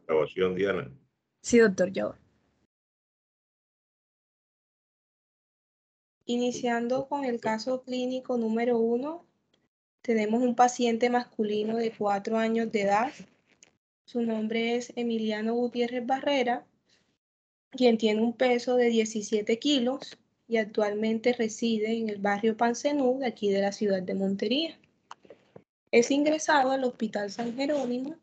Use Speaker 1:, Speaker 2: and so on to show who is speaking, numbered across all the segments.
Speaker 1: Grabación, Diana.
Speaker 2: Sí, doctor, yo.
Speaker 3: Iniciando con el caso clínico número 1, tenemos un paciente masculino de 4 años de edad. Su nombre es Emiliano Gutiérrez Barrera, quien tiene un peso de 17 kilos y actualmente reside en el barrio Pancenú de aquí de la ciudad de Montería. Es ingresado al Hospital San Jerónimo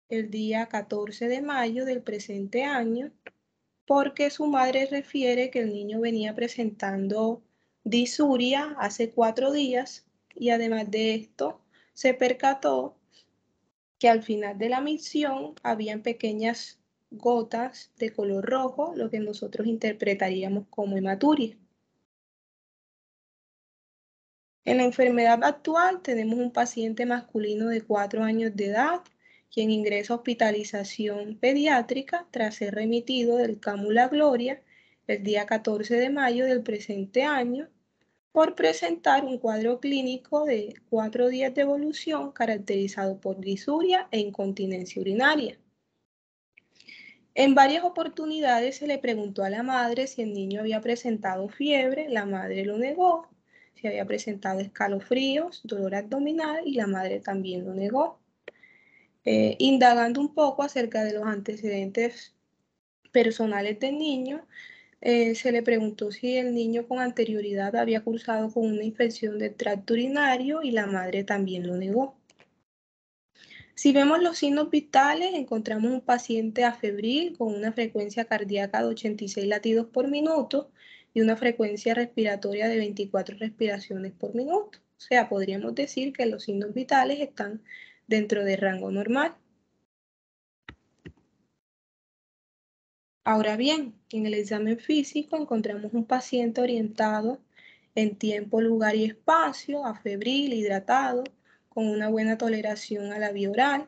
Speaker 3: el día 14 de mayo del presente año porque su madre refiere que el niño venía presentando disuria hace 4 días y además de esto se percató que al final de la misión habían pequeñas gotas de color rojo, lo que nosotros interpretaríamos como hematuria. En la enfermedad actual tenemos un paciente masculino de 4 años de edad, quien ingresa a hospitalización pediátrica tras ser remitido del CAMU La Gloria el día 14 de mayo del presente año por presentar un cuadro clínico de 4 días de evolución caracterizado por disuria e incontinencia urinaria. En varias oportunidades se le preguntó a la madre si el niño había presentado fiebre, la madre lo negó, si había presentado escalofríos, dolor abdominal y la madre también lo negó. Indagando un poco acerca de los antecedentes personales del niño, se le preguntó si el niño con anterioridad había cursado con una infección del tracto urinario y la madre también lo negó. Si vemos los signos vitales, encontramos un paciente afebril con una frecuencia cardíaca de 86 latidos por minuto y una frecuencia respiratoria de 24 respiraciones por minuto. O sea, podríamos decir que los signos vitales están dentro del rango normal. Ahora bien, en el examen físico encontramos un paciente orientado en tiempo, lugar y espacio, afebril, hidratado, con una buena toleración a la vía oral,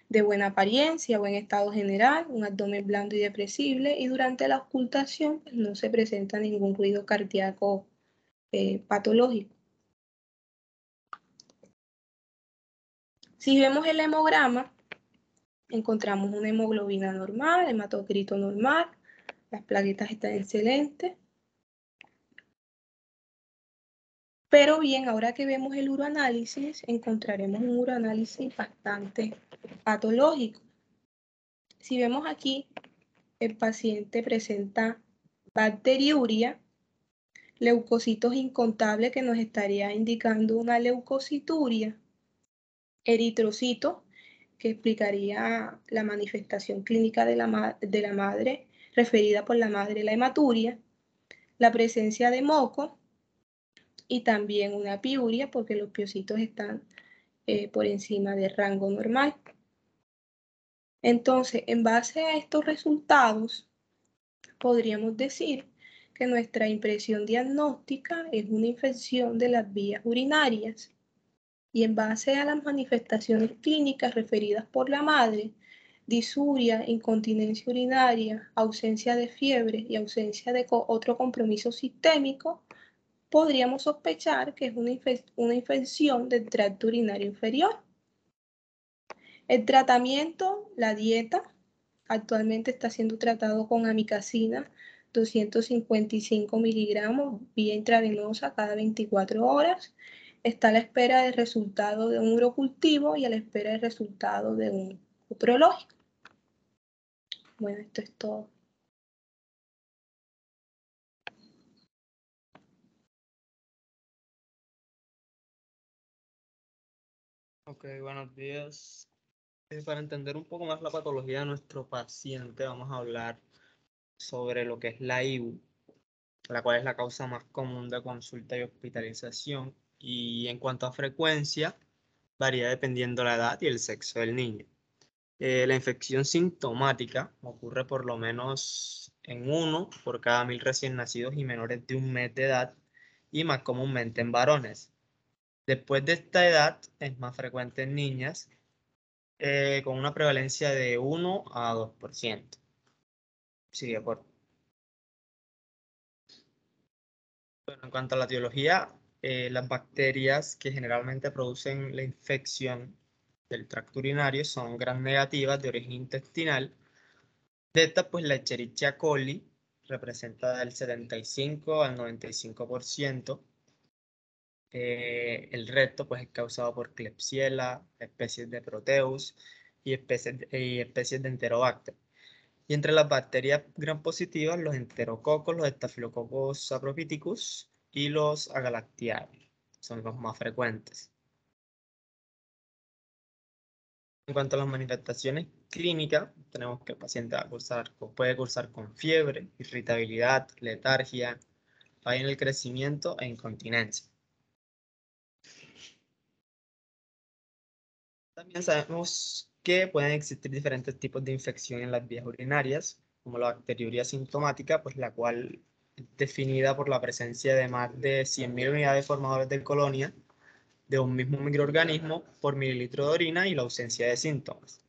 Speaker 3: de buena apariencia, buen estado general, un abdomen blando y depresible, y durante la ocultación pues, no se presenta ningún ruido cardíaco patológico. Si vemos el hemograma, encontramos una hemoglobina normal, hematocrito normal, las plaquetas están excelentes. Pero bien, ahora que vemos el uroanálisis, encontraremos un uroanálisis bastante patológico. Si vemos aquí, el paciente presenta bacteriuria, leucocitos incontables que nos estaría indicando una leucocituria, eritrocitos, que explicaría la manifestación clínica de la madre, referida por la madre, la hematuria, la presencia de moco y también una piuria, porque los piocitos están por encima del rango normal. Entonces, en base a estos resultados, podríamos decir que nuestra impresión diagnóstica es una infección de las vías urinarias y en base a las manifestaciones clínicas referidas por la madre, disuria, incontinencia urinaria, ausencia de fiebre y ausencia de otro compromiso sistémico, podríamos sospechar que es una infección del tracto urinario inferior. El tratamiento, la dieta, actualmente está siendo tratado con amikacina 255 miligramos vía intravenosa cada 24 horas. Está a la espera del resultado de un urocultivo y a la espera del resultado de un uprológico. Bueno, esto es todo.
Speaker 4: Ok, buenos días. Para entender un poco más la patología de nuestro paciente, vamos a hablar sobre lo que es la IBU, la cual es la causa más común de consulta y hospitalización. Y en cuanto a frecuencia, varía dependiendo la edad y el sexo del niño. La infección sintomática ocurre por lo menos en 1 por cada 1000 recién nacidos y menores de 1 mes de edad y más comúnmente en varones. Después de esta edad es más frecuente en niñas con una prevalencia de 1 a 2%. Sí, de acuerdo. Bueno, en cuanto a la etiología, las bacterias que generalmente producen la infección del tracto urinario son gram negativas de origen intestinal. De estas, pues la Escherichia coli representa del 75 al 95%. El resto, pues, es causado por Klebsiella, especies de Proteus y especies de Enterobacter. Y entre las bacterias gram positivas, los enterococos, los Staphylococcus saprophyticus y los agalactiae son los más frecuentes. En cuanto a las manifestaciones clínicas, tenemos que el paciente puede cursar con fiebre, irritabilidad, letargia, falla en el crecimiento e incontinencia. También sabemos que pueden existir diferentes tipos de infección en las vías urinarias, como la bacteriuria sintomática, pues la cual es definida por la presencia de más de 100.000 unidades formadoras de colonia de un mismo microorganismo por mililitro de orina y la ausencia de síntomas.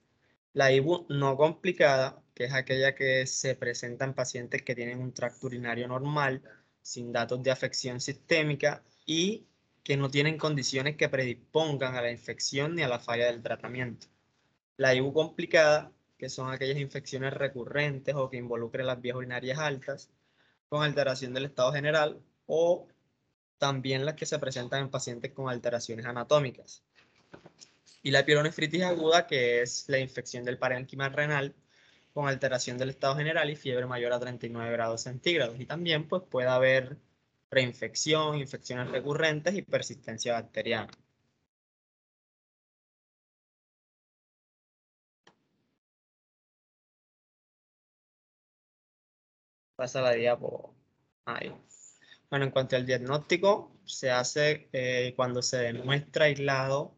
Speaker 4: La IBU no complicada, que es aquella que se presenta en pacientes que tienen un tracto urinario normal, sin datos de afección sistémica y que no tienen condiciones que predispongan a la infección ni a la falla del tratamiento. La IBU complicada, que son aquellas infecciones recurrentes o que involucren las vías urinarias altas, con alteración del estado general, o también las que se presentan en pacientes con alteraciones anatómicas. Y la pielonefritis aguda, que es la infección del parénquima renal con alteración del estado general y fiebre mayor a 39 grados centígrados. Y también pues, puede haber reinfección, infecciones recurrentes y persistencia bacteriana. Pasa la diapo ahí. Bueno, en cuanto al diagnóstico, se hace cuando se demuestra aislado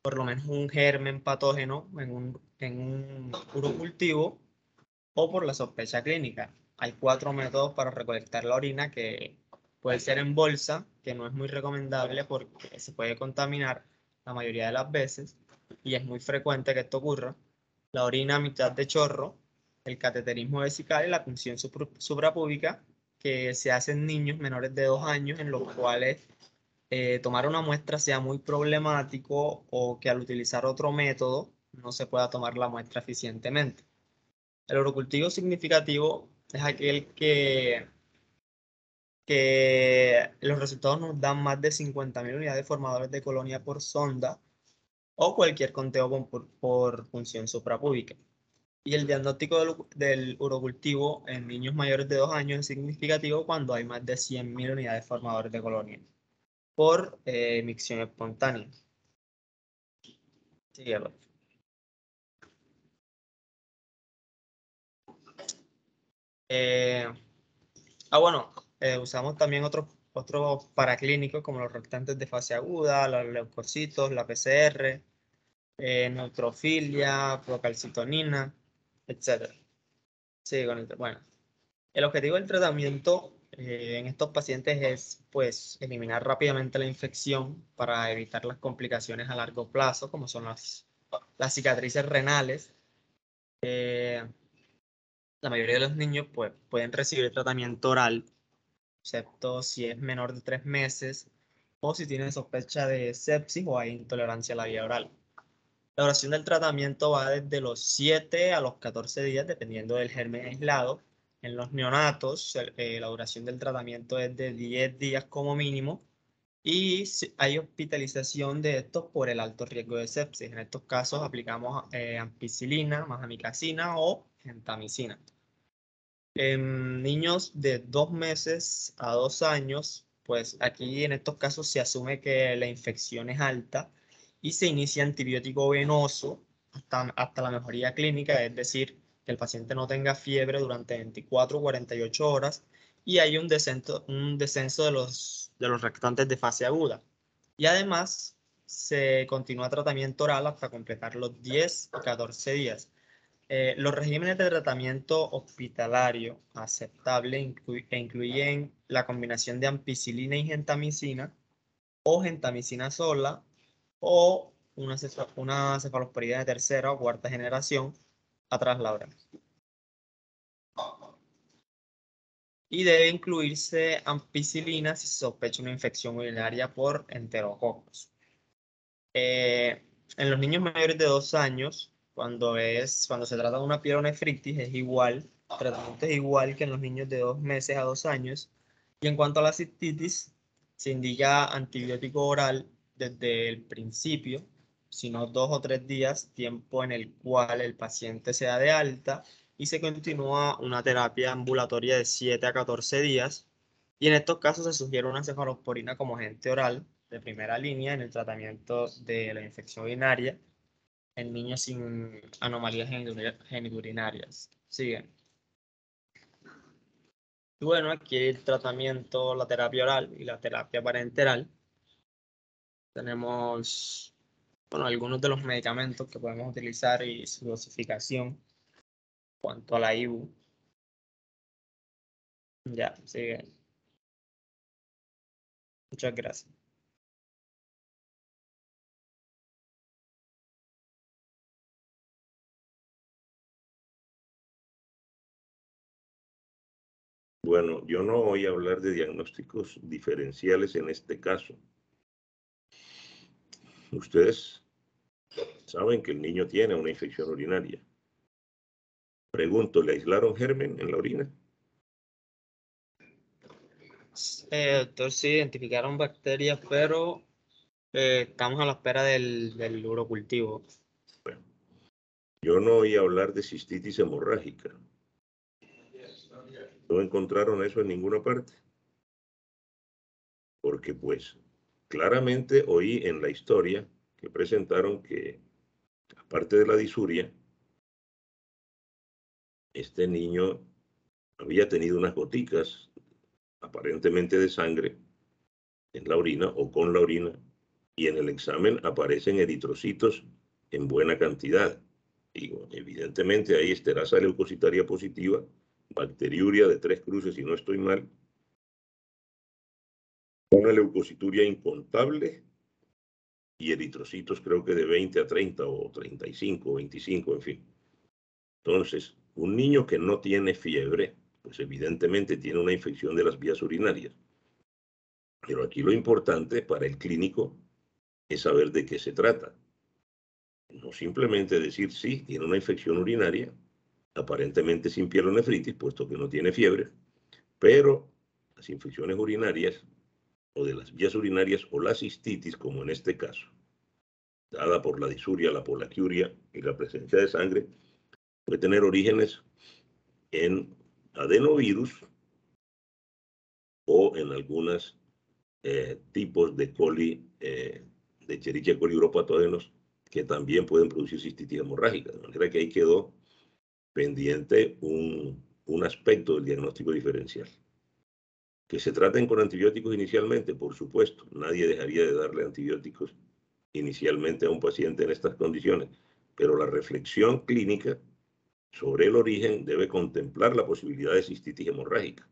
Speaker 4: por lo menos un germen patógeno en un urocultivo o por la sospecha clínica. Hay 4 métodos para recolectar la orina, que puede ser en bolsa, que no es muy recomendable porque se puede contaminar la mayoría de las veces y es muy frecuente que esto ocurra. La orina a mitad de chorro, el cateterismo vesical y la punción suprapúbica, que se hace en niños menores de 2 años, en los cuales tomar una muestra sea muy problemático o que al utilizar otro método no se pueda tomar la muestra eficientemente. El urocultivo significativo es aquel que los resultados nos dan más de 50.000 unidades formadores de colonia por sonda o cualquier conteo por punción suprapúbica. Y el diagnóstico del urocultivo en niños mayores de 2 años es significativo cuando hay más de 100.000 unidades formadores de colonia por micción espontánea. Síguelo. Eh, bueno, usamos también otros paraclínicos como los reactantes de fase aguda, los leucocitos, la PCR, neutrofilia, procalcitonina, etc. Sí, bueno, el objetivo del tratamiento en estos pacientes es, pues, eliminar rápidamente la infección para evitar las complicaciones a largo plazo, como son las cicatrices renales. La mayoría de los niños, pues, pueden recibir tratamiento oral, excepto si es menor de 3 meses o si tiene sospecha de sepsis o hay intolerancia a la vía oral. La duración del tratamiento va desde los 7 a los 14 días, dependiendo del germen aislado. En los neonatos, la duración del tratamiento es de 10 días como mínimo y hay hospitalización de estos por el alto riesgo de sepsis. En estos casos aplicamos ampicilina, más amikacina o gentamicina. En niños de 2 meses a 2 años, pues aquí en estos casos se asume que la infección es alta y se inicia antibiótico venoso hasta la mejoría clínica, es decir, que el paciente no tenga fiebre durante 24 o 48 horas y hay un descenso de los reactantes de fase aguda. Y además se continúa tratamiento oral hasta completar los 10 y 14 días. Los regímenes de tratamiento hospitalario aceptable incluyen la combinación de ampicilina y gentamicina o gentamicina sola o una cefalosporina de tercera o cuarta generación a traslaurar. Y debe incluirse ampicilina si se sospecha una infección urinaria por enterococos. En los niños mayores de 2 años, cuando se trata de una pielonefritis, es igual, el tratamiento es igual que en los niños de 2 meses a 2 años. Y en cuanto a la cistitis, se indica antibiótico oral desde el principio, sino 2 o 3 días, tiempo en el cual el paciente se da de alta, y se continúa una terapia ambulatoria de 7 a 14 días. Y en estos casos se sugiere una cefalosporina como agente oral de primera línea en el tratamiento de la infección urinaria en niños sin anomalías geniturinarias. Siguen. Y bueno, aquí el tratamiento, la terapia oral y la terapia parenteral. Tenemos, bueno, algunos de los medicamentos que podemos utilizar y su dosificación en cuanto a la IBU. Ya, sigue. Muchas gracias.
Speaker 1: Bueno, yo no voy a hablar de diagnósticos diferenciales en este caso. Ustedes saben que el niño tiene una infección urinaria. Pregunto, ¿le aislaron germen en la orina?
Speaker 4: Doctor, sí, identificaron bacterias, pero estamos a la espera del urocultivo.
Speaker 1: Bueno, yo no oí hablar de cistitis hemorrágica. No encontraron eso en ninguna parte. Porque pues claramente oí en la historia que presentaron que, aparte de la disuria, este niño había tenido unas goticas aparentemente de sangre en la orina o con la orina, y en el examen aparecen eritrocitos en buena cantidad. Digo, evidentemente hay esterasa leucocitaria positiva, bacteriuria de 3 cruces, si no estoy mal, una leucocituria incontable y eritrocitos creo que de 20 a 30 o 35 o 25, en fin. Entonces, un niño que no tiene fiebre, pues evidentemente tiene una infección de las vías urinarias. Pero aquí lo importante para el clínico es saber de qué se trata. No simplemente decir, sí, tiene una infección urinaria, aparentemente sin pielonefritis, puesto que no tiene fiebre, pero las infecciones urinarias o de las vías urinarias o la cistitis, como en este caso, dada por la disuria, la polaquiuria y la presencia de sangre, puede tener orígenes en adenovirus o en algunos tipos de coli, de Escherichia coli uropatógenos, que también pueden producir cistitis hemorrágica. De manera que ahí quedó pendiente un aspecto del diagnóstico diferencial. Que se traten con antibióticos inicialmente, por supuesto. Nadie dejaría de darle antibióticos inicialmente a un paciente en estas condiciones. Pero la reflexión clínica sobre el origen debe contemplar la posibilidad de cistitis hemorrágica.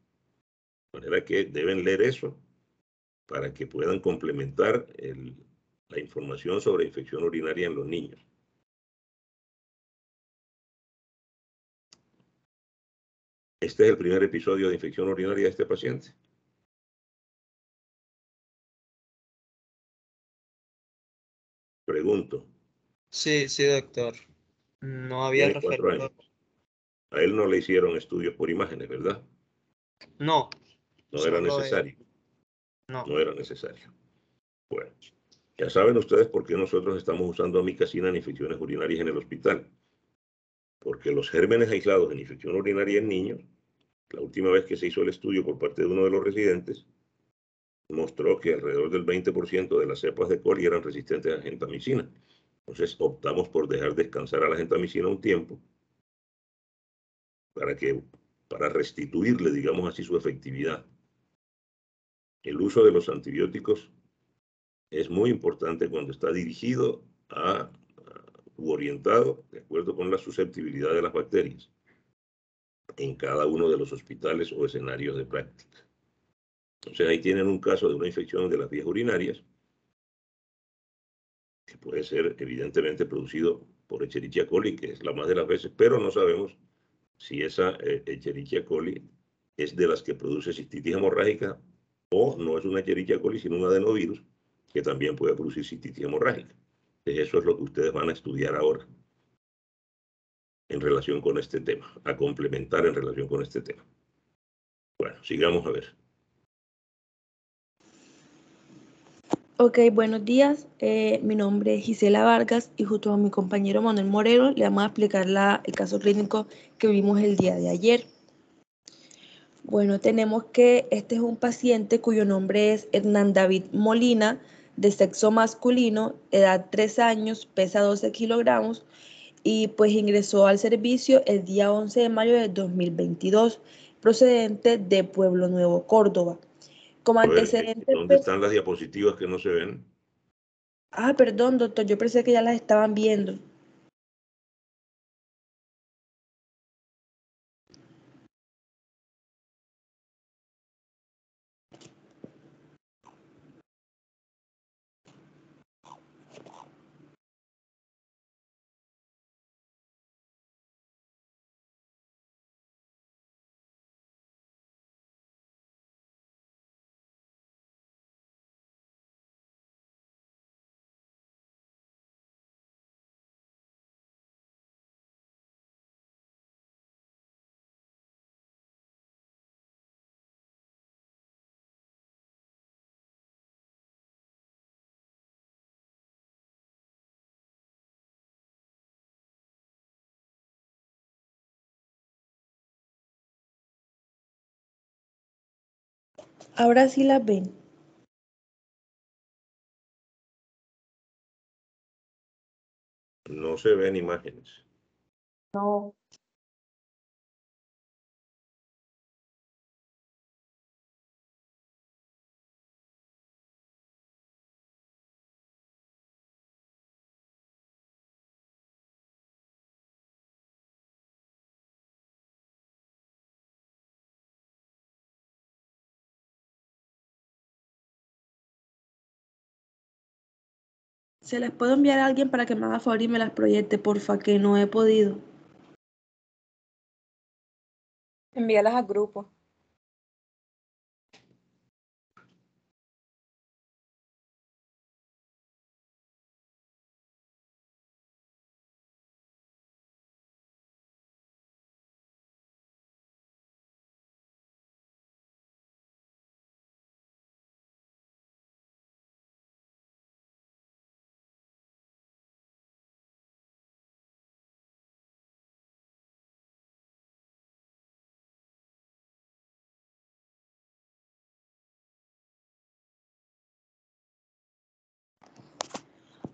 Speaker 1: De manera que deben leer eso para que puedan complementar la información sobre infección urinaria en los niños. Este es el primer episodio de infección urinaria de este paciente. Pregunto.
Speaker 4: Sí, sí, doctor. No había
Speaker 1: Tiene 4
Speaker 4: referido.
Speaker 1: años. A él no le hicieron estudios por imágenes, ¿verdad?
Speaker 4: No,
Speaker 1: No era
Speaker 4: solo
Speaker 1: necesario.
Speaker 4: no.
Speaker 1: No era necesario. Bueno, ya saben ustedes por qué nosotros estamos usando amicacina en infecciones urinarias en el hospital. Porque los gérmenes aislados en infección urinaria en niños, la última vez que se hizo el estudio por parte de uno de los residentes, mostró que alrededor del 20% de las cepas de coli eran resistentes a gentamicina. Entonces optamos por dejar descansar a la gentamicina un tiempo para restituirle, digamos así, su efectividad. El uso de los antibióticos es muy importante cuando está dirigido u orientado de acuerdo con la susceptibilidad de las bacterias en cada uno de los hospitales o escenarios de práctica. Entonces ahí tienen un caso de una infección de las vías urinarias que puede ser evidentemente producido por Escherichia coli, que es la más de las veces, pero no sabemos si esa Escherichia coli es de las que produce cistitis hemorrágica o no es una Escherichia coli, sino un adenovirus que también puede producir cistitis hemorrágica. Eso es lo que ustedes van a estudiar ahora en relación con este tema, a complementar en relación con este tema. Bueno, sigamos a ver.
Speaker 2: Ok, buenos días. Mi nombre es Gisela Vargas y junto a mi compañero Manuel Moreno le vamos a explicar el caso clínico que vimos el día de ayer. Bueno, tenemos que este es un paciente cuyo nombre es Hernán David Molina, de sexo masculino, edad 3 años, pesa 12 kilogramos y pues ingresó al servicio el día 11 de mayo de 2022, procedente de Pueblo Nuevo, Córdoba. Como
Speaker 1: A ver,
Speaker 2: antecedente,
Speaker 1: ¿dónde están las diapositivas que no se ven?
Speaker 2: perdón, doctor, yo pensé que ya las estaban viendo. Ahora sí las ven.
Speaker 1: No se ven imágenes.
Speaker 2: No. Se las puedo enviar a alguien para que me haga favor y me las proyecte, porfa, que no he podido.
Speaker 3: Envíalas al grupo.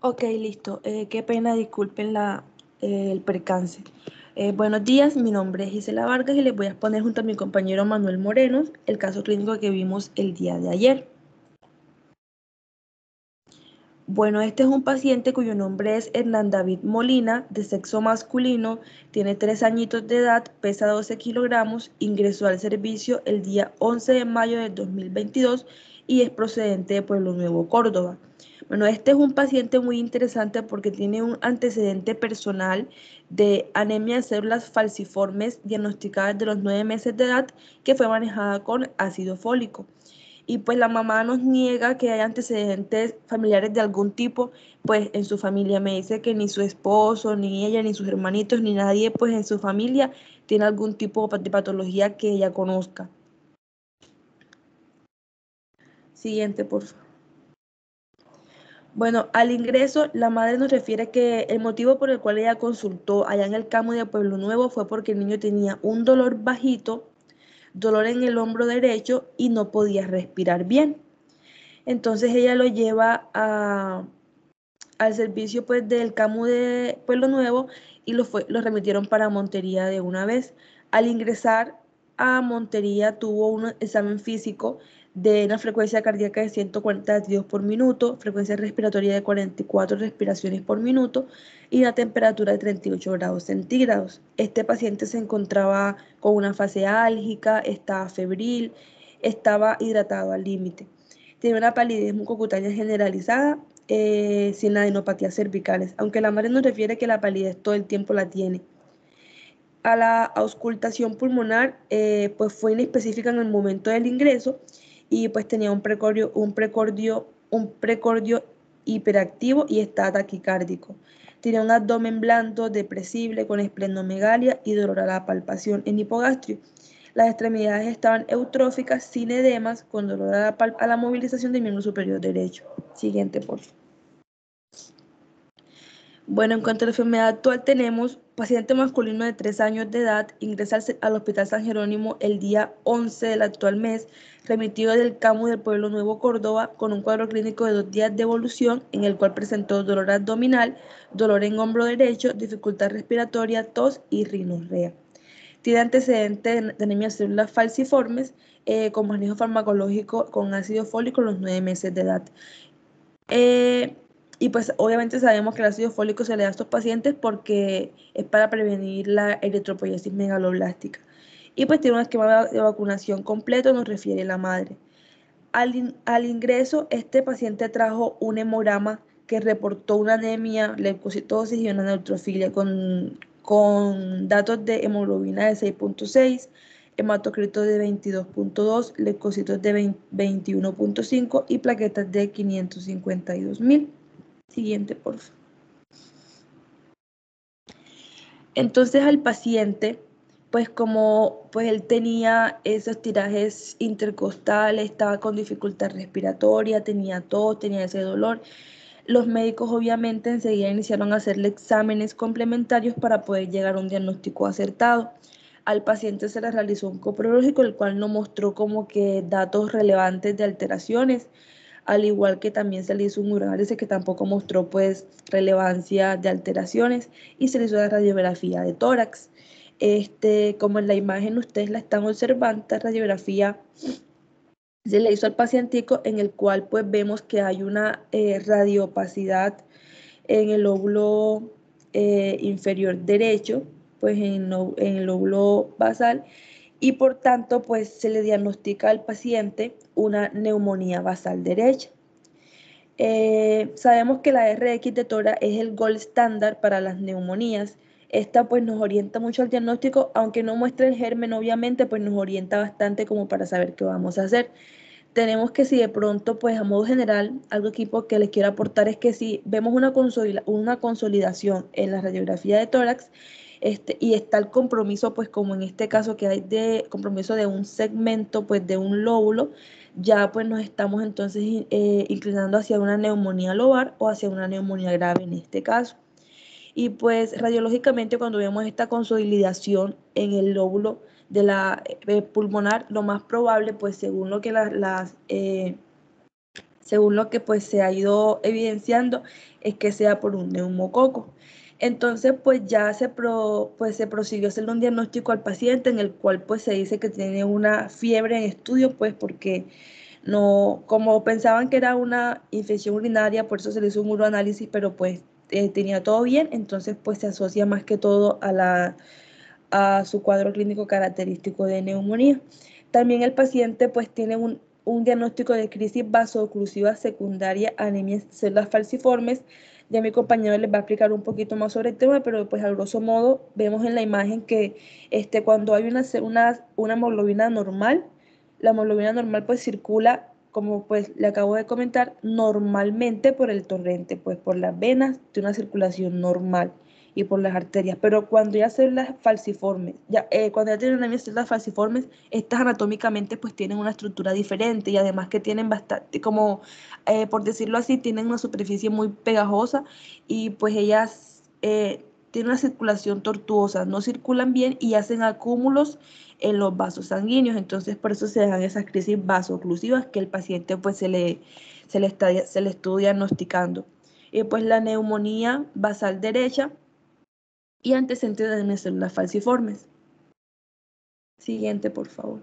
Speaker 2: Ok, listo. Qué pena, disculpen el percance. Buenos días, mi nombre es Gisela Vargas y les voy a exponer junto a mi compañero Manuel Moreno el caso clínico que vimos el día de ayer. Bueno, este es un paciente cuyo nombre es Hernán David Molina, de sexo masculino, tiene 3 añitos de edad, pesa 12 kilogramos, ingresó al servicio el día 11 de mayo de 2022 y es procedente de Pueblo Nuevo, Córdoba. Bueno, este es un paciente muy interesante porque tiene un antecedente personal de anemia de células falciformes diagnosticada desde los 9 meses de edad que fue manejada con ácido fólico. Y pues la mamá nos niega que hay antecedentes familiares de algún tipo, pues en su familia me dice que ni su esposo, ni ella, ni sus hermanitos, ni nadie pues en su familia tiene algún tipo de patología que ella conozca. Siguiente, por favor. Bueno, al ingreso, la madre nos refiere que el motivo por el cual ella consultó allá en el CAMU de Pueblo Nuevo fue porque el niño tenía un dolor bajito, dolor en el hombro derecho y no podía respirar bien. Entonces ella lo lleva al servicio pues del CAMU de Pueblo Nuevo y lo remitieron para Montería de una vez. Al ingresar a Montería tuvo un examen físico de una frecuencia cardíaca de 140 latidos por minuto, frecuencia respiratoria de 44 respiraciones por minuto y una temperatura de 38 grados centígrados. Este paciente se encontraba con una fase álgica, estaba febril, estaba hidratado al límite. Tiene una palidez mucocutánea generalizada, sin adenopatías cervicales, aunque la madre nos refiere que la palidez todo el tiempo la tiene. A la auscultación pulmonar, pues fue inespecífica en el momento del ingreso y pues tenía un precordio hiperactivo y estaba taquicárdico. Tenía un abdomen blando, depresible, con esplenomegalia y dolor a la palpación en hipogastrio. Las extremidades estaban eutróficas, sin edemas, con dolor a la movilización del miembro superior derecho. Siguiente, por favor. Bueno, en cuanto a la enfermedad actual, tenemos paciente masculino de 3 años de edad, ingresa al Hospital San Jerónimo el día 11 del actual mes, remitido del CAMU del Pueblo Nuevo Córdoba, con un cuadro clínico de 2 días de evolución, en el cual presentó dolor abdominal, dolor en hombro derecho, dificultad respiratoria, tos y rinorrea. Tiene antecedentes de anemia células falciformes, con manejo farmacológico con ácido fólico a los 9 meses de edad. Y pues obviamente sabemos que el ácido fólico se le da a estos pacientes porque es para prevenir la eritropoyesis megaloblástica. Y pues tiene un esquema de vacunación completo, nos refiere la madre. Al ingreso, este paciente trajo un hemograma que reportó una anemia, leucocitosis y una neutrofilia con datos de hemoglobina de 6.6, hematocrito de 22.2, leucocitos de 21.5 y plaquetas de 552.000. Siguiente, por favor. Entonces al paciente, pues como él tenía esos tirajes intercostales, estaba con dificultad respiratoria, tenía tos, tenía ese dolor, los médicos obviamente enseguida iniciaron a hacerle exámenes complementarios para poder llegar a un diagnóstico acertado. Al paciente se le realizó un coprológico, el cual no mostró como que datos relevantes de alteraciones, al igual que también se le hizo un uroanálisis que tampoco mostró pues relevancia de alteraciones, y se le hizo la radiografía de tórax. Como en la imagen ustedes la están observando, esta radiografía se le hizo al pacientico, en el cual pues vemos que hay una radiopacidad en el lóbulo inferior derecho, pues en el lóbulo basal, y por tanto pues se le diagnostica al paciente una neumonía basal derecha. Sabemos que la RX de tórax es el gold estándar para las neumonías. Esta pues nos orienta mucho al diagnóstico, aunque no muestra el germen obviamente, pues nos orienta bastante como para saber qué vamos a hacer. Tenemos que si de pronto, pues a modo general, algo equipo que les quiero aportar es que si vemos una consolidación en la radiografía de tórax, y está el compromiso, pues como en este caso que hay de compromiso de un segmento, pues de un lóbulo, ya pues nos estamos entonces inclinando hacia una neumonía lobar o hacia una neumonía grave en este caso. Y pues radiológicamente cuando vemos esta consolidación en el lóbulo de la pulmonar, lo más probable, pues según lo que según lo que pues se ha ido evidenciando, es que sea por un neumococo. Entonces pues ya se prosiguió a hacerle un diagnóstico al paciente, en el cual pues se dice que tiene una fiebre en estudio, pues porque no, como pensaban que era una infección urinaria, por eso se le hizo un uroanálisis, pero pues tenía todo bien, entonces pues se asocia más que todo a su cuadro clínico característico de neumonía. También el paciente pues tiene un diagnóstico de crisis vasooclusiva secundaria, anemia células falciformes. Ya mi compañero les va a explicar un poquito más sobre el tema, pero pues a grosso modo vemos en la imagen que cuando hay una hemoglobina normal, la hemoglobina normal pues circula, como pues le acabo de comentar, normalmente por el torrente, pues por las venas de una circulación normal y por las arterias, pero cuando ya células falciformes, cuando ya tienen una células falciformes, estas anatómicamente pues tienen una estructura diferente y además que tienen bastante, como por decirlo así, tienen una superficie muy pegajosa y pues ellas tienen una circulación tortuosa, no circulan bien y hacen acúmulos en los vasos sanguíneos, entonces por eso se dan esas crisis vasooclusivas que el paciente pues se le estudia diagnosticando. Pues la neumonía basal derecha y antecedentes de células falciformes. Siguiente, por favor.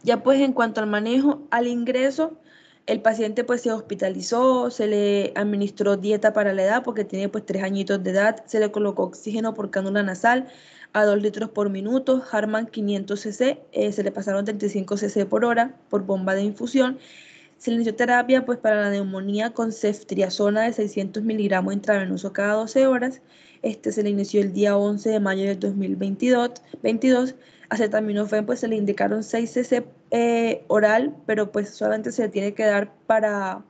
Speaker 2: Ya pues en cuanto al manejo, al ingreso, el paciente pues se hospitalizó, se le administró dieta para la edad porque tiene pues 3 añitos de edad, se le colocó oxígeno por cánula nasal a 2 litros por minuto, Harman 500 cc, se le pasaron 35 cc por hora por bomba de infusión. Se le inició terapia pues para la neumonía con ceftriaxona de 600 miligramos intravenoso cada 12 horas. Se le inició el día 11 de mayo del 2022. Acetaminofén pues se le indicaron 6 cc oral, pero pues solamente se le tiene que dar para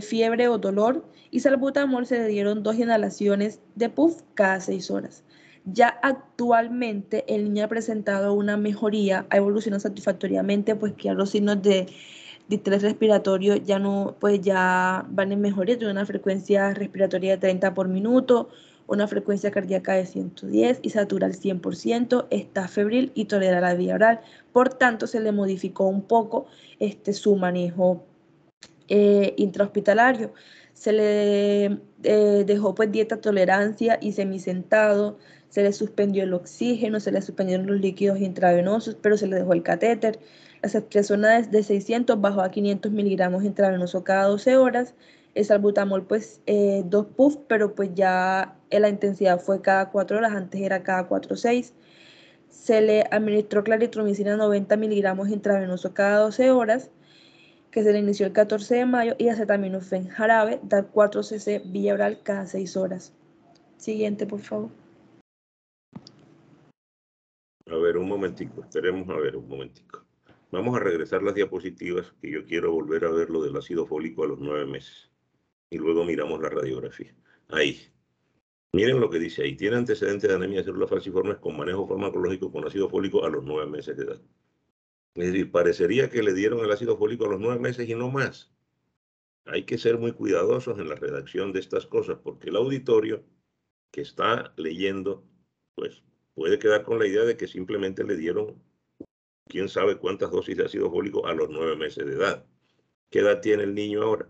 Speaker 2: fiebre o dolor, y salbutamol se le dieron 2 inhalaciones de puff cada 6 horas. Ya actualmente el niño ha presentado una mejoría, ha evolucionado satisfactoriamente, pues que ya los signos de estrés respiratorio ya no, pues ya van en mejoría, tiene una frecuencia respiratoria de 30 por minuto, una frecuencia cardíaca de 110 y satura al 100%, está febril y tolera la vía oral. Por tanto, se le modificó un poco su manejo intrahospitalario. Se le dejó pues dieta tolerancia y semisentado, se le suspendió el oxígeno, se le suspendieron los líquidos intravenosos, pero se le dejó el catéter. La ceftriaxona de 600 bajó a 500 miligramos intravenoso cada 12 horas. El salbutamol pues 2 puff, pero pues ya la intensidad fue cada 4 horas, antes era cada 4 o 6. Se le administró claritromicina 90 miligramos intravenoso cada 12 horas, que se le inició el 14 de mayo, y acetaminofén jarabe, dar 4 cc vía oral cada 6 horas. Siguiente, por favor.
Speaker 1: A ver, un momentico, esperemos a ver un momentico. Vamos a regresar las diapositivas, que yo quiero volver a ver lo del ácido fólico a los 9 meses. Y luego miramos la radiografía. Ahí. Miren lo que dice ahí. Tiene antecedentes de anemia de células falciformes con manejo farmacológico con ácido fólico a los 9 meses de edad. Es decir, parecería que le dieron el ácido fólico a los 9 meses y no más. Hay que ser muy cuidadosos en la redacción de estas cosas, porque el auditorio que está leyendo, pues puede quedar con la idea de que simplemente le dieron quién sabe cuántas dosis de ácido fólico a los 9 meses de edad. ¿Qué edad tiene el niño ahora?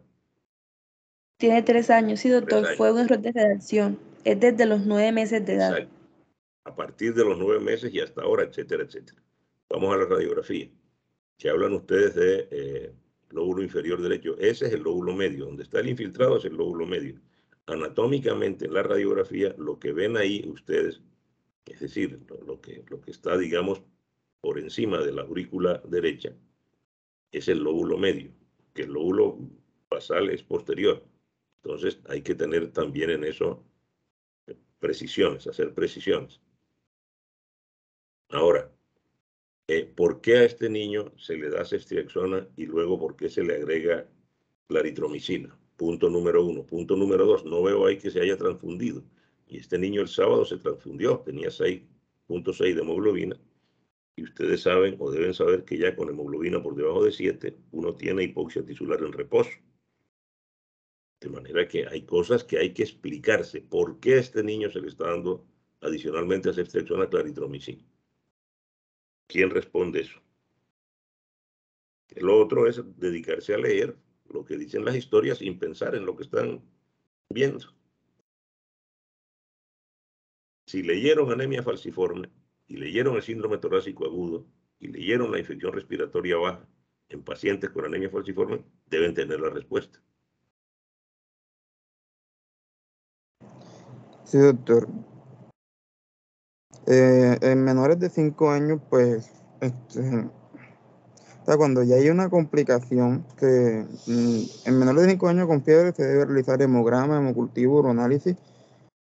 Speaker 2: Tiene 3 años, sí, doctor,
Speaker 1: 3 años.
Speaker 2: fue un error de redacción. Es desde los 9 meses de edad.
Speaker 1: Exacto. A partir de los 9 meses y hasta ahora, etcétera, etcétera. Vamos a la radiografía. Que hablan ustedes de lóbulo inferior derecho. Ese es el lóbulo medio. Donde está el infiltrado es el lóbulo medio. Anatómicamente, en la radiografía, lo que ven ahí ustedes, es decir, lo que está, digamos, por encima de la aurícula derecha, es el lóbulo medio, que el lóbulo basal es posterior. Entonces, hay que tener también en eso precisiones, hacer precisiones. Ahora, ¿por qué a este niño se le da ceftriaxona y luego por qué se le agrega claritromicina? Punto número 1. Punto número 2, no veo ahí que se haya transfundido. Y este niño el sábado se transfundió, tenía 6.6 de hemoglobina. Y ustedes saben o deben saber que ya con hemoglobina por debajo de 7, uno tiene hipoxia tisular en reposo. De manera que hay cosas que hay que explicarse. ¿Por qué a este niño se le está dando adicionalmente a ceftriaxona claritromicina? ¿Quién responde eso? Lo otro es dedicarse a leer lo que dicen las historias sin pensar en lo que están viendo. Si leyeron anemia falciforme y leyeron el síndrome torácico agudo y leyeron la infección respiratoria baja en pacientes con anemia falciforme, deben tener la respuesta.
Speaker 5: Sí, doctor. En menores de 5 años, pues, o sea, cuando ya hay una complicación, que en menores de 5 años con fiebre se debe realizar hemograma, hemocultivo, uroanálisis,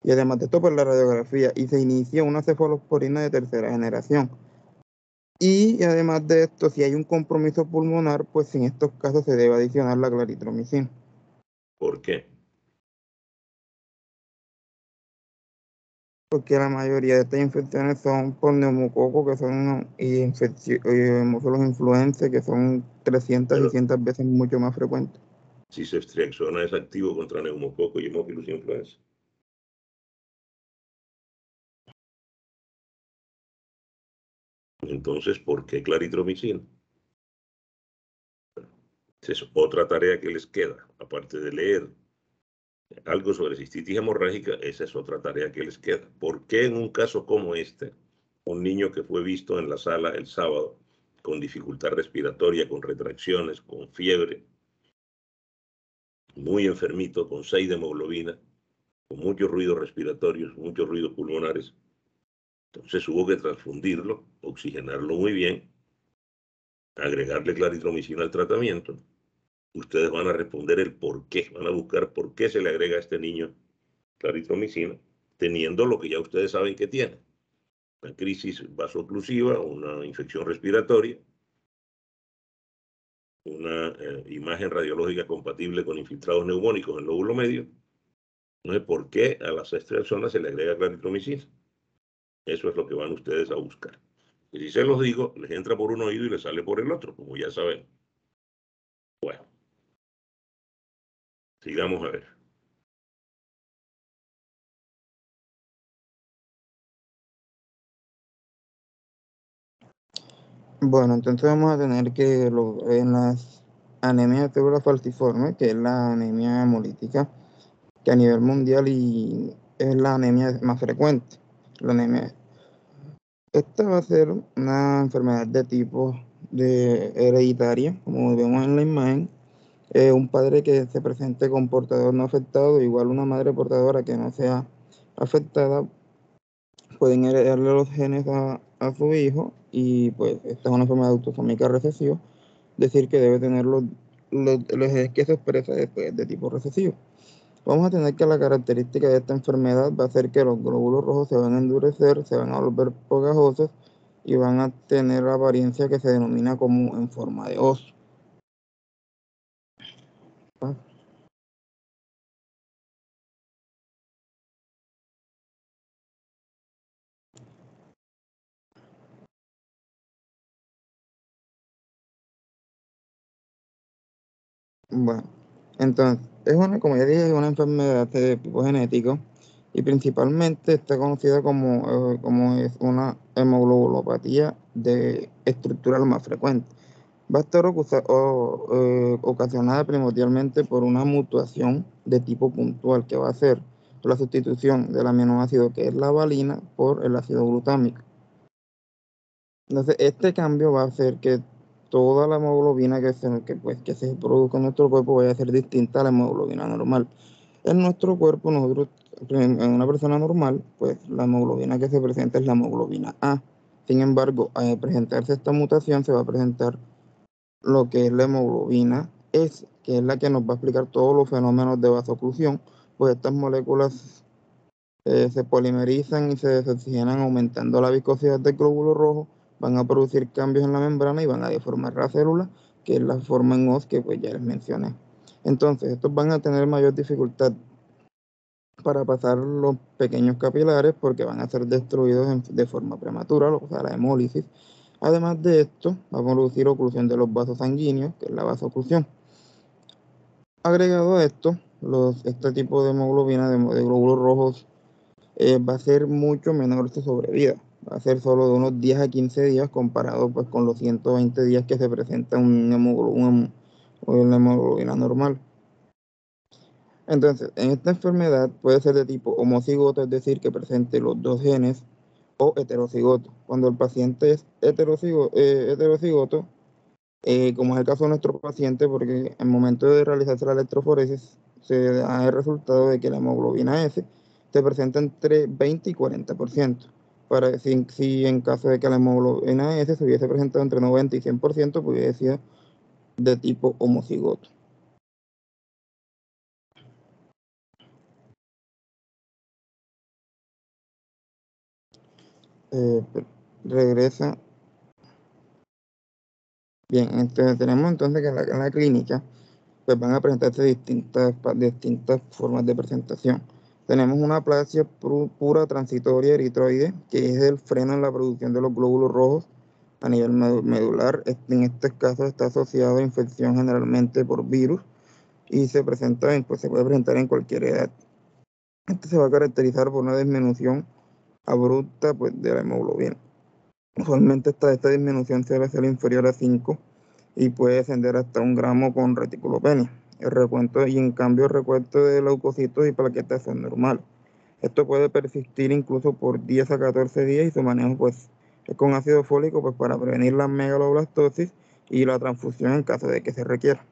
Speaker 5: y además de esto, pues la radiografía, y se inicia una cefalosporina de tercera generación. Y además de esto, si hay un compromiso pulmonar, pues en estos casos se debe adicionar la claritromicina.
Speaker 1: ¿Por qué?
Speaker 5: Porque la mayoría de estas infecciones son por neumococo, que son hemófilos influenza, que son 300 y 600 veces mucho más frecuentes.
Speaker 1: Si ceftriaxona es activo contra neumococo y hemófilos influenza. Entonces, ¿por qué claritromicina? Esa es otra tarea que les queda, aparte de leer algo sobre cistitis hemorrágica, esa es otra tarea que les queda. ¿Por qué en un caso como este, un niño que fue visto en la sala el sábado con dificultad respiratoria, con retracciones, con fiebre, muy enfermito, con 6 de hemoglobina, con muchos ruidos respiratorios, muchos ruidos pulmonares, entonces hubo que transfundirlo, oxigenarlo muy bien, agregarle claritromicina al tratamiento? Ustedes van a responder el por qué, van a buscar por qué se le agrega a este niño claritromicina, teniendo lo que ya ustedes saben que tiene: una crisis vasoclusiva, una infección respiratoria, una imagen radiológica compatible con infiltrados neumónicos en lóbulo medio. Entonces, ¿por qué a las estrelzonas se le agrega claritromicina? Eso es lo que van ustedes a buscar. Y si se los digo, les entra por un oído y les sale por el otro, como ya saben. Bueno, sigamos a ver.
Speaker 5: Bueno, entonces vamos a tener que en las anemias de células falciformes, que es la anemia hemolítica, que a nivel mundial y es la anemia más frecuente. La anemia. Esta va a ser una enfermedad de tipo hereditaria, como vemos en la imagen. Un padre que se presente con portador no afectado, igual una madre portadora que no sea afectada, pueden heredarle los genes a su hijo, y pues esta es una enfermedad autosómica recesiva, decir que debe tener los genes que se expresa de tipo recesivo. Vamos a tener que la característica de esta enfermedad va a ser que los glóbulos rojos se van a endurecer, se van a volver pegajosos y van a tener la apariencia que se denomina como en forma de oso. Bueno, entonces, como ya dije, es una enfermedad de tipo genético y principalmente está conocida como es una hemoglobinopatía estructural más frecuente. Va a estar ocasionada primordialmente por una mutación de tipo puntual, que va a ser la sustitución del aminoácido que es la valina por el ácido glutámico. Entonces, este cambio va a hacer que toda la hemoglobina que se produzca en nuestro cuerpo vaya a ser distinta a la hemoglobina normal. En nuestro cuerpo, en una persona normal, pues la hemoglobina que se presenta es la hemoglobina A. Sin embargo, al presentarse esta mutación, se va a presentar lo que es la hemoglobina S, que es la que nos va a explicar todos los fenómenos de vasoclusión, pues estas moléculas se polimerizan y se desoxigenan aumentando la viscosidad del glóbulo rojo, van a producir cambios en la membrana y van a deformar la célula, que es la forma en os que pues ya les mencioné. Entonces, estos van a tener mayor dificultad para pasar los pequeños capilares porque van a ser destruidos de forma prematura, o sea, la hemólisis. Además de esto, va a producir oclusión de los vasos sanguíneos, que es la vasoclusión. Agregado a esto, este tipo de hemoglobina, de glóbulos rojos, va a ser mucho menor su sobrevida. Va a ser solo de unos 10 a 15 días comparado pues, con los 120 días que se presenta una hemoglobina normal. Entonces, en esta enfermedad puede ser de tipo homocigoto, es decir, que presente los dos genes, o heterocigoto. Cuando el paciente es heterocigoto, como es el caso de nuestro paciente, porque en el momento de realizarse la electroforesis se da el resultado de que la hemoglobina S se presenta entre 20 y 40%. Si en caso de que la hemoglobina S se hubiese presentado entre 90 y 100%, pues hubiese sido de tipo homocigoto. Regresa. Bien, entonces tenemos entonces que en la clínica pues van a presentarse distintas formas de presentación. Tenemos una aplasia pura transitoria eritroide, que es el freno en la producción de los glóbulos rojos a nivel medular. En este caso está asociado a infección generalmente por virus y se puede presentar en cualquier edad. Este se va a caracterizar por una disminución abrupta pues, de la hemoglobina. Usualmente esta disminución suele ser inferior a 5 y puede ascender hasta 1 gramo con reticulopenia. En cambio el recuento de leucocitos y plaquetas son normales. Esto puede persistir incluso por 10 a 14 días y su manejo pues es con ácido fólico pues para prevenir la megaloblastosis y la transfusión en caso de que se requiera.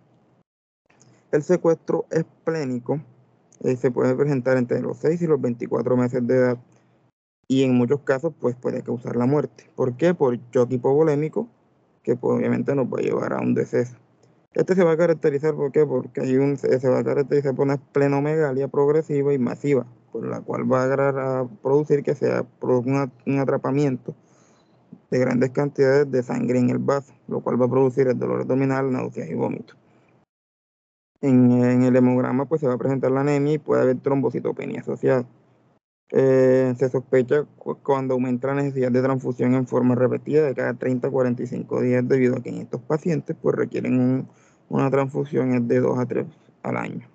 Speaker 5: El secuestro esplénico se puede presentar entre los 6 y los 24 meses de edad y en muchos casos pues puede causar la muerte. ¿Por qué? Por choque hipovolémico, que pues, obviamente nos va a llevar a un deceso. Este se va a caracterizar porque se va a caracterizar por una esplenomegalia progresiva y masiva, por la cual va a producir que produzca un atrapamiento de grandes cantidades de sangre en el vaso, lo cual va a producir el dolor abdominal, náuseas y vómito. En el hemograma pues se va a presentar la anemia y puede haber trombocitopenia asociada. Se sospecha cuando aumenta la necesidad de transfusión en forma repetida de cada 30 a 45 días, debido a que en estos pacientes pues requieren una transfusión de 2 a 3 al año.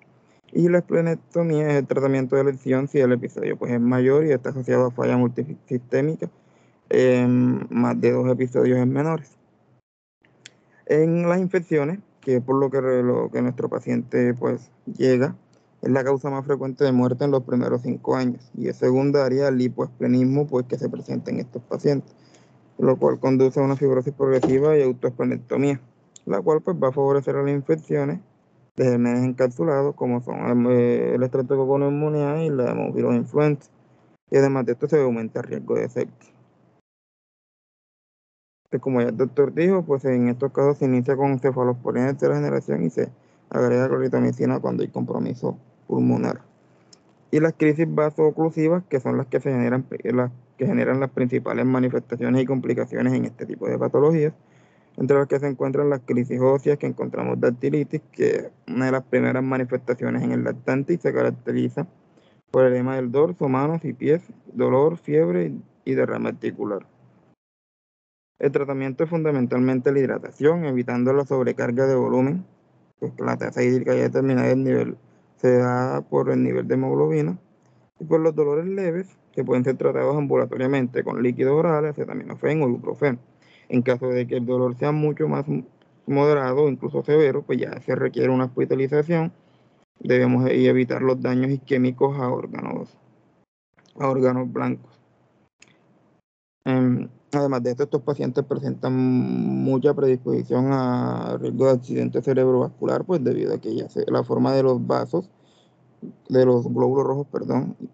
Speaker 5: Y la esplenectomía es el tratamiento de lesión si el episodio pues es mayor y está asociado a falla multisistémica, más de 2 episodios en menores. En las infecciones, que es por lo que nuestro paciente pues llega, es la causa más frecuente de muerte en los primeros 5 años y es secundaria al hipoesplenismo pues, que se presenta en estos pacientes, lo cual conduce a una fibrosis progresiva y autoesplenectomía, la cual pues, va a favorecer a las infecciones de gérmenes encapsulados como son el estreptococcus pneumoniae y la hemophilus influenza, y además de esto se aumenta el riesgo de sepsis. Como ya el doctor dijo, pues en estos casos se inicia con cefalosporina de tercera generación y se agrega cloritomicina cuando hay compromiso pulmonar. Y las crisis vasooclusivas, que son las que generan las principales manifestaciones y complicaciones en este tipo de patologías, entre las que se encuentran las crisis óseas, que encontramos dactilitis, que es una de las primeras manifestaciones en el lactante y se caracteriza por el edema del dorso, manos y pies, dolor, fiebre y derrame articular. El tratamiento es fundamentalmente la hidratación, evitando la sobrecarga de volumen, pues la tasa hídrica ya determinada se da por el nivel de hemoglobina, y por los dolores leves, que pueden ser tratados ambulatoriamente con líquidos orales, acetaminofén o ibuprofeno. En caso de que el dolor sea mucho más moderado o incluso severo, pues ya se requiere una hospitalización. Debemos evitar los daños isquémicos a órganos blancos. Además de esto, estos pacientes presentan mucha predisposición a riesgo de accidente cerebrovascular, pues debido a que la forma de los vasos, de los glóbulos rojos,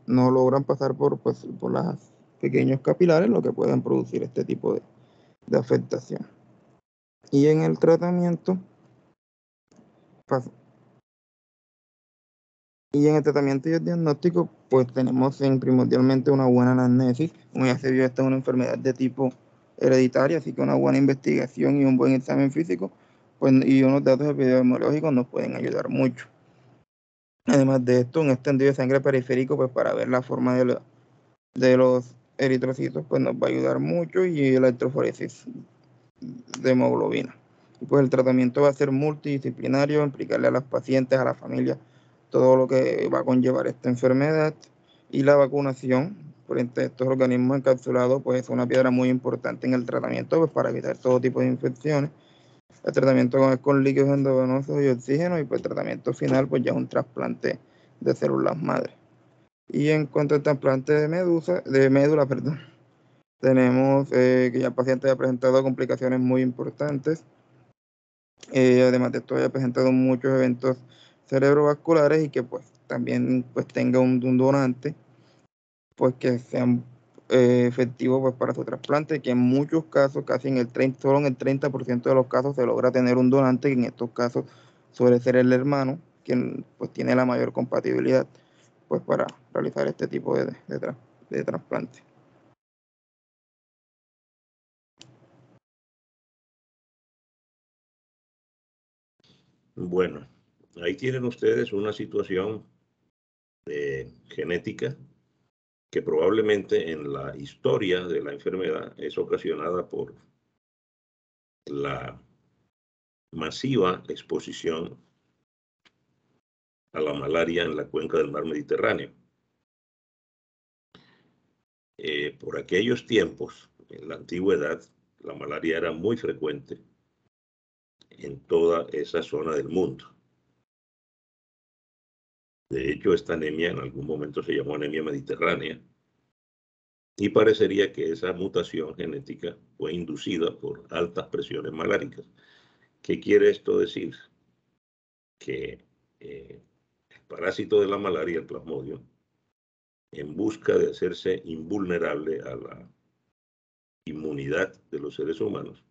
Speaker 5: no logran pasar por los pequeños capilares, lo que pueden producir este tipo de afectación. Y en el tratamiento y el diagnóstico, pues tenemos primordialmente una buena anamnesis. Como ya se vio, esta es una enfermedad de tipo hereditaria, así que una buena investigación y un buen examen físico, pues, y unos datos epidemiológicos nos pueden ayudar mucho. Además de esto, un extendido de sangre periférico, pues para ver la forma de los eritrocitos, pues nos va a ayudar mucho, y la electroforesis de hemoglobina. Y pues el tratamiento va a ser multidisciplinario, implicarle a las pacientes, a la familia, todo lo que va a conllevar esta enfermedad, y la vacunación frente a estos organismos encapsulados pues es una piedra muy importante en el tratamiento, pues para evitar todo tipo de infecciones. El tratamiento es con líquidos endovenosos y oxígeno, y pues el tratamiento final pues ya es un trasplante de células madre. Y en cuanto al trasplante de médula, tenemos que ya el paciente ha presentado complicaciones muy importantes. Además de esto, haya presentado muchos eventos cerebrovasculares, y que pues también pues tenga un donante pues que sean efectivos pues para su trasplante, que en muchos casos, solo en el 30% de los casos se logra tener un donante, que en estos casos suele ser el hermano, quien pues tiene la mayor compatibilidad pues para realizar este tipo de trasplante.
Speaker 1: Bueno, ahí tienen ustedes una situación genética que probablemente en la historia de la enfermedad es ocasionada por la masiva exposición a la malaria en la cuenca del mar Mediterráneo. Por aquellos tiempos, en la antigüedad, la malaria era muy frecuente en toda esa zona del mundo. De hecho, esta anemia en algún momento se llamó anemia mediterránea, y parecería que esa mutación genética fue inducida por altas presiones maláricas. ¿Qué quiere esto decir? Que el parásito de la malaria, el plasmodio, en busca de hacerse invulnerable a la inmunidad de los seres humanos,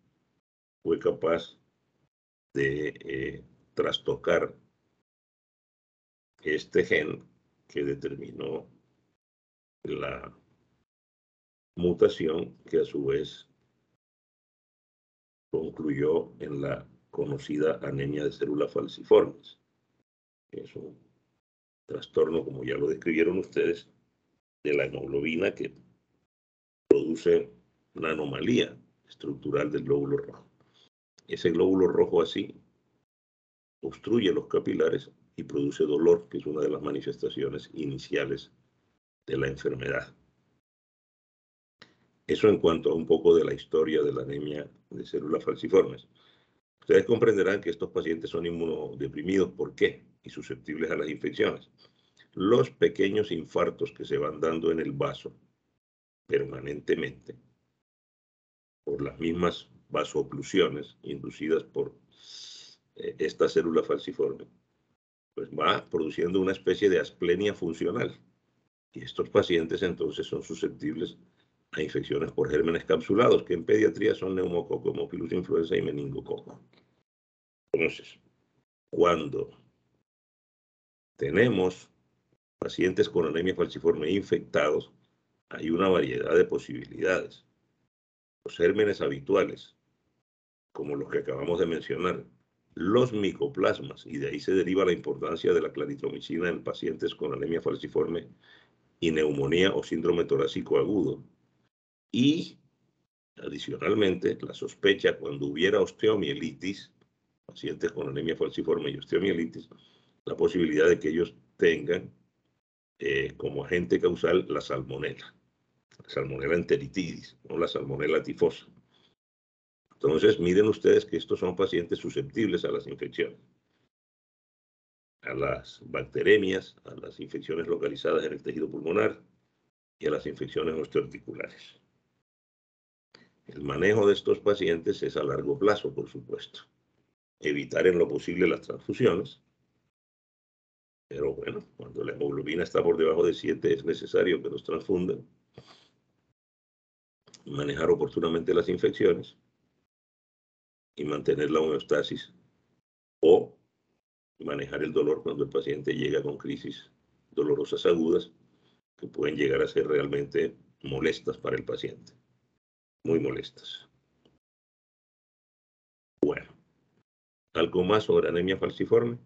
Speaker 1: fue capaz de trastocar este gen que determinó la mutación, que a su vez concluyó en la conocida anemia de células falciformes, que es un trastorno, como ya lo describieron ustedes, de la hemoglobina que produce una anomalía estructural del glóbulo rojo. Ese glóbulo rojo así obstruye los capilares y produce dolor, que es una de las manifestaciones iniciales de la enfermedad. Eso en cuanto a un poco de la historia de la anemia de células falciformes. Ustedes comprenderán que estos pacientes son inmunodeprimidos. ¿Por qué? Y susceptibles a las infecciones. Los pequeños infartos que se van dando en el vaso permanentemente por las mismas vasooclusiones inducidas por esta célula falciforme, pues va produciendo una especie de asplenia funcional. Y estos pacientes entonces son susceptibles a infecciones por gérmenes capsulados, que en pediatría son neumococo, Haemophilus influenza y meningococo. Entonces, cuando tenemos pacientes con anemia falciforme infectados, hay una variedad de posibilidades. Los gérmenes habituales, como los que acabamos de mencionar, los micoplasmas, y de ahí se deriva la importancia de la claritromicina en pacientes con anemia falciforme y neumonía o síndrome torácico agudo. Y, adicionalmente, la sospecha cuando hubiera osteomielitis, pacientes con anemia falciforme y osteomielitis, la posibilidad de que ellos tengan como agente causal la salmonela enteritidis, no la salmonela tifosa. Entonces, miren ustedes que estos son pacientes susceptibles a las infecciones, a las bacteremias, a las infecciones localizadas en el tejido pulmonar y a las infecciones osteoarticulares. El manejo de estos pacientes es a largo plazo, por supuesto. Evitar en lo posible las transfusiones. Pero bueno, cuando la hemoglobina está por debajo de 7 es necesario que los transfundan. Manejar oportunamente las infecciones y mantener la homeostasis, o manejar el dolor cuando el paciente llega con crisis dolorosas agudas que pueden llegar a ser realmente molestas para el paciente, muy molestas. Bueno, ¿algo más sobre anemia falciforme?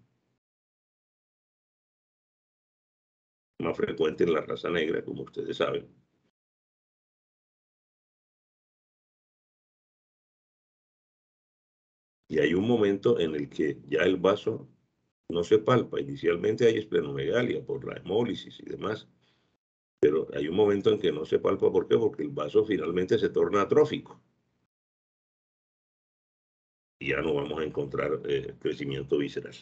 Speaker 1: Más frecuente en la raza negra, como ustedes saben. Y hay un momento en el que ya el vaso no se palpa. Inicialmente hay esplenomegalia por la hemólisis y demás, pero hay un momento en que no se palpa. ¿Por qué? Porque el vaso finalmente se torna atrófico. Y ya no vamos a encontrar crecimiento visceral.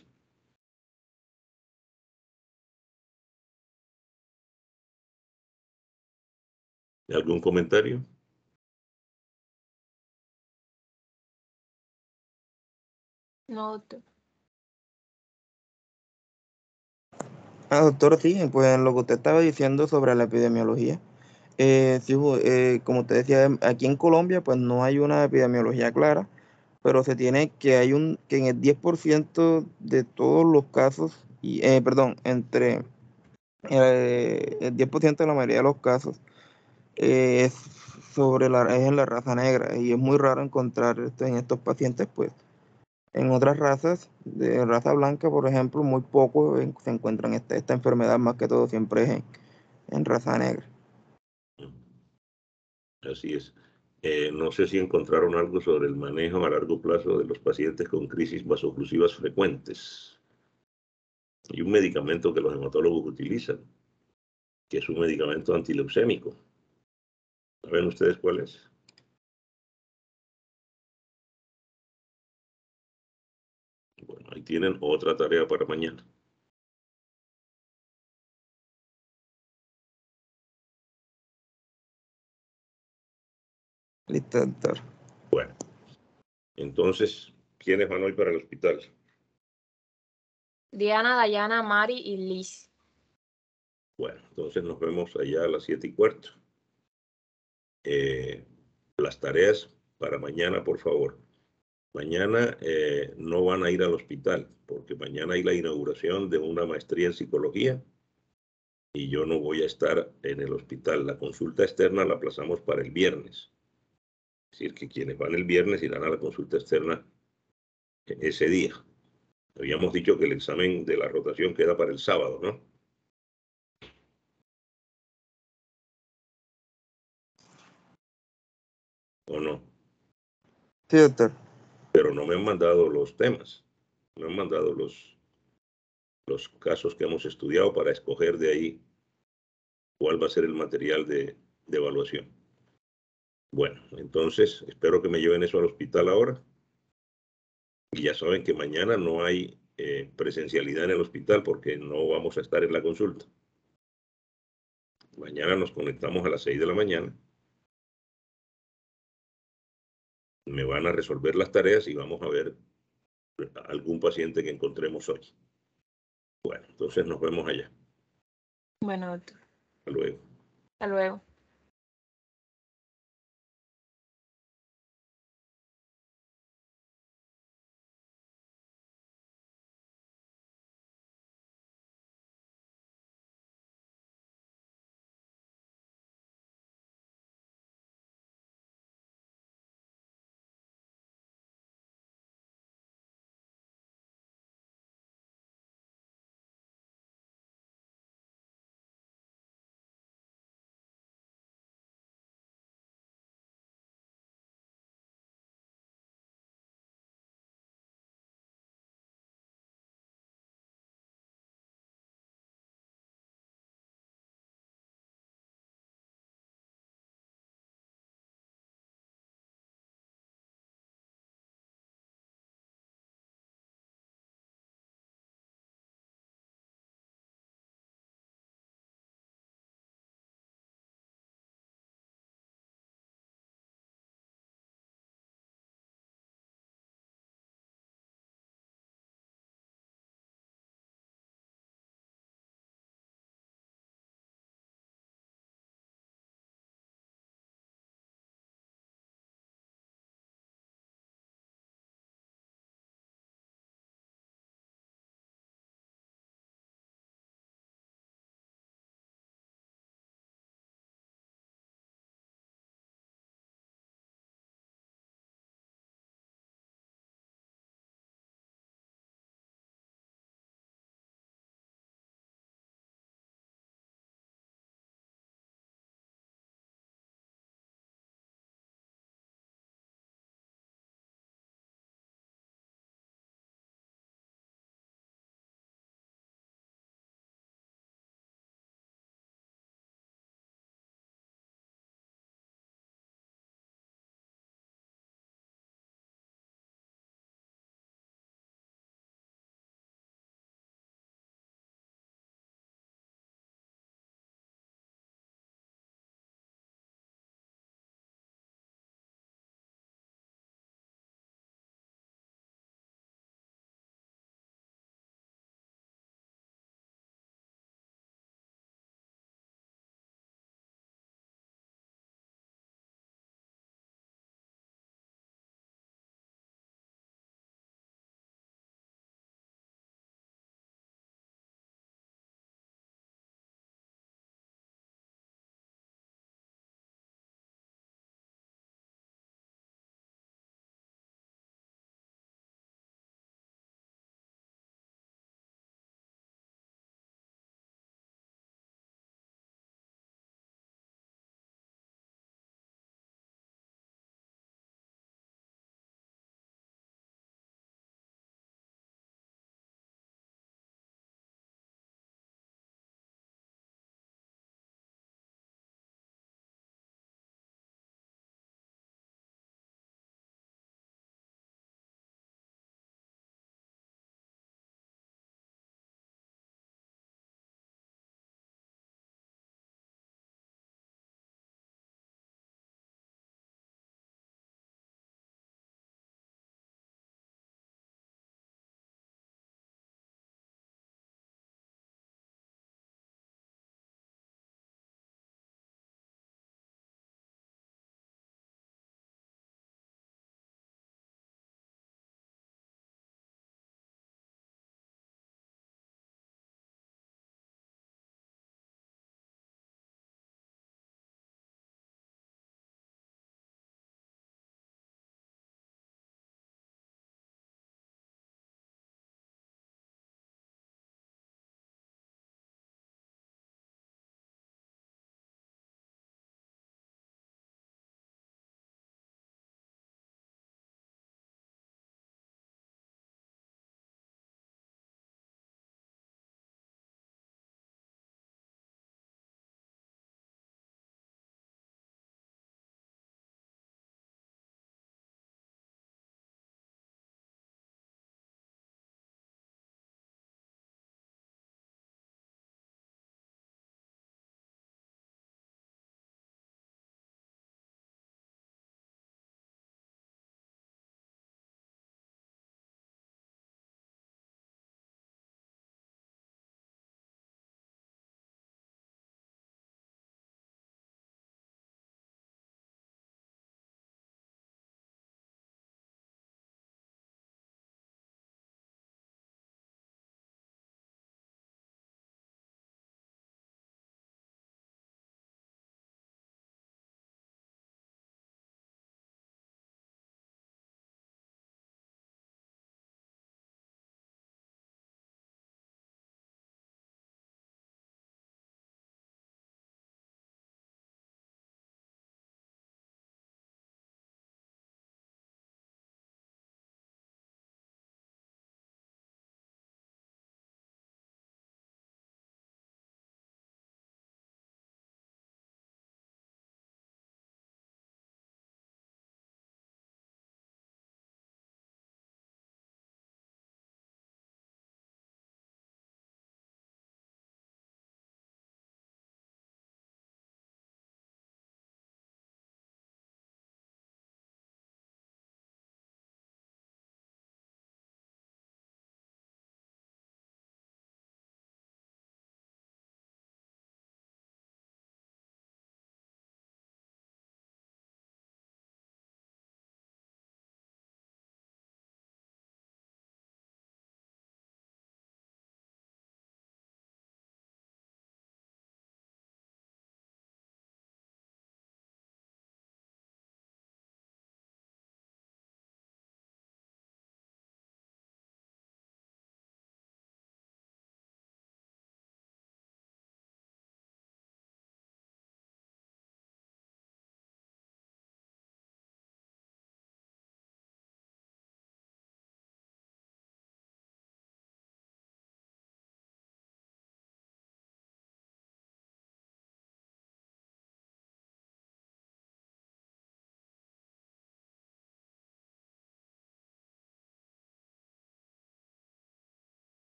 Speaker 1: ¿Algún comentario?
Speaker 3: No, doctor.
Speaker 5: Doctor, sí, pues lo que usted estaba diciendo sobre la epidemiología. Sí, como usted decía, aquí en Colombia pues no hay una epidemiología clara, pero se tiene que que en el 10% de todos los casos, entre el 10% de la mayoría de los casos es es en la raza negra, y es muy raro encontrar esto en estos pacientes, pues en otras razas, de raza blanca, por ejemplo, muy poco se encuentran esta enfermedad, más que todo siempre es en raza negra.
Speaker 1: Así es. No sé si encontraron algo sobre el manejo a largo plazo de los pacientes con crisis vasoclusivas frecuentes. Hay un medicamento que los hematólogos utilizan, que es un medicamento antileucémico. ¿Saben ustedes cuál es? Bueno, ahí tienen otra tarea para mañana.
Speaker 5: Listo, doctor.
Speaker 1: Bueno, entonces, ¿quiénes van hoy para el hospital?
Speaker 3: Diana, Dayana, Mari y Liz.
Speaker 1: Bueno, entonces nos vemos allá a las 7:15. Las tareas para mañana, por favor. Mañana no van a ir al hospital, porque mañana hay la inauguración de una maestría en psicología y yo no voy a estar en el hospital. La consulta externa la aplazamos para el viernes. Es decir, que quienes van el viernes irán a la consulta externa ese día. Habíamos dicho que el examen de la rotación queda para el sábado, ¿no? ¿O no?
Speaker 5: Sí, doctor.
Speaker 1: Pero no me han mandado los temas. Me han mandado los casos que hemos estudiado para escoger de ahí cuál va a ser el material de evaluación. Bueno, entonces espero que me lleven eso al hospital ahora. Y ya saben que mañana no hay presencialidad en el hospital porque no vamos a estar en la consulta. Mañana nos conectamos a las 6 de la mañana. Me van a resolver las tareas y vamos a ver algún paciente que encontremos hoy. Bueno, entonces nos vemos allá.
Speaker 2: Bueno, doctor.
Speaker 1: Hasta luego.
Speaker 2: Hasta luego.